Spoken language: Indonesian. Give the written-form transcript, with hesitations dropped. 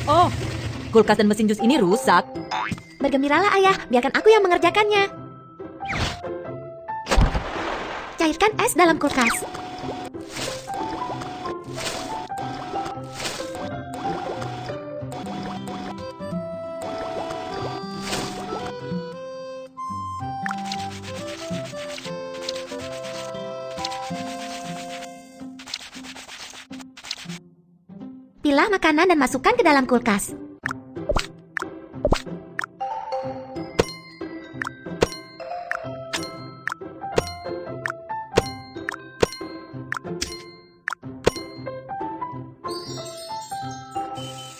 Oh, kulkas dan mesin jus ini rusak. Bergembiralah ayah, biarkan aku yang mengerjakannya. Cairkan es dalam kulkas. Pilah makanan dan masukkan ke dalam kulkas.